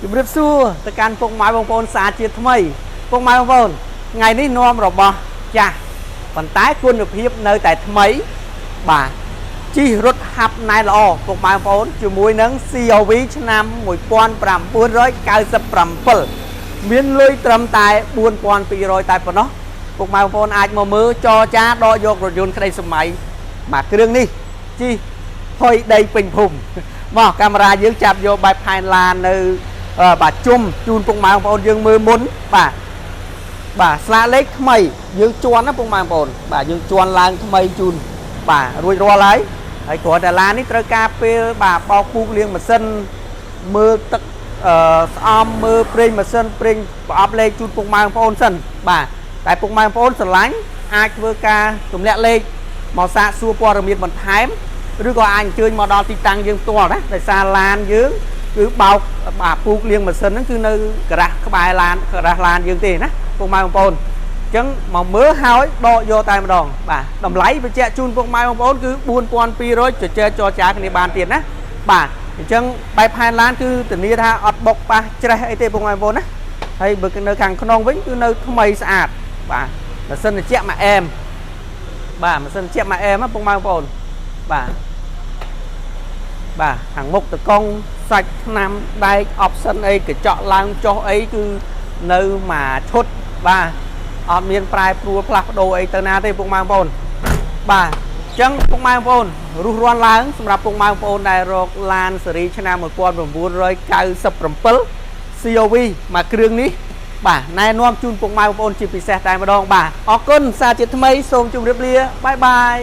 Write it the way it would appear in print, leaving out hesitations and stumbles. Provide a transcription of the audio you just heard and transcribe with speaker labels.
Speaker 1: ជំរាបសួរទៅកាន់ពុកម៉ែបងប្អូនសាជាថ្មីពុកម៉ែបងប្អូនថ្ងៃនេះនាំរបស់ចាស់ប៉ុន្តែគុណភាពនៅតែថ្មីបាទជិះរត់ហាប់ណែល្អពុកម៉ែបងប្អូនជាមួយនឹង CRV ឆ្នាំ1997មានលុយត្រឹមតែ 4200 តែប៉ុណ្ណោះពុកម៉ែបងប្អូនអាចមកមើលចរចាដកយករថយន្តក្តីសម័យបាទគ្រឿងនេះជិះហុយដីពេញភូមិមកកាមេរ៉ាយើងចាប់យកបែបផែនឡាននៅបាទជុំជូនពុកម៉ែបងប្អូនយើងមើលមុនបាទស្លាកលេខថ្មីយើងជន់ណាពុកម៉ែបងប្អូនបាទយើងជន់ឡើងថ្មីជូនបាទរួចរាល់ហើយគ្រាន់តែឡាននេះត្រូវការពេលបាទបោកពូកលាងម៉ាស៊ីនមើលទឹកស្អំមើលប្រេងម៉ាស៊ីនប្រេងប្រអប់លេខជូនពុកម៉ែបងប្អូនសិនបាទតែពុកម៉ែបងប្អូនស្រឡាញ់អាចធ្វើការទម្លាក់លេខមកសាកសួរព័ត៌មានបន្ថែមឬក៏អាចអញ្ជើញមកដល់ទីតាំងយើងផ្ទាល់ណាដោយសារឡានយើងគឺបោកបាទពូកលាងម៉ាស៊ីនហ្នឹងគឺនៅការ៉ាស់ក្បែរឡានការ៉ាស់ឡានយើងទេណាពុកម៉ែបងប្អូនអញ្ចឹងមកមើលហើយដកយកតែម្ដងបាទតម្លៃបញ្ជាក់ជូនពុកម៉ែបងប្អូនគឺ 4200 ចរចាគ្នាបានទៀតណាបាទអញ្ចឹងបែបផែនឡានគឺធានាថាអត់បុកប៉ះច្រេះអីទេពុកម៉ែបងប្អូនណាហើយបើនៅខាងក្នុងវិញគឺនៅថ្មីស្អាតបាទម៉ាស៊ីនត្រជាក់មួយអែមបាទម៉ាស៊ីនត្រជាក់មួយអែមណាពុកម៉ែបងប្អូនបាទខាងមុខតកង់សាច់ថ្នាំដែកអបសិនអីកញ្ចក់ឡើងចុះអីគឺនៅមួយឈុតបាទអត់មានប្រែប្រួលផ្លាស់ប្ដូរអីទៅណាទេពុកម៉ែបងប្អូនបាទអញ្ចឹងពុកម៉ែបងប្អូនរុះរាន់ឡើងសម្រាប់ពុកម៉ែបងប្អូនដែលរកឡានស៊េរីឆ្នាំ1997 CRV មកគ្រឿងនេះបាទណែនាំជូនពុកម៉ែបងប្អូនជាពិសេសតែម្ដងបាទអរគុណសារជាថ្មីសូមជម្រាបលាបាយបាយ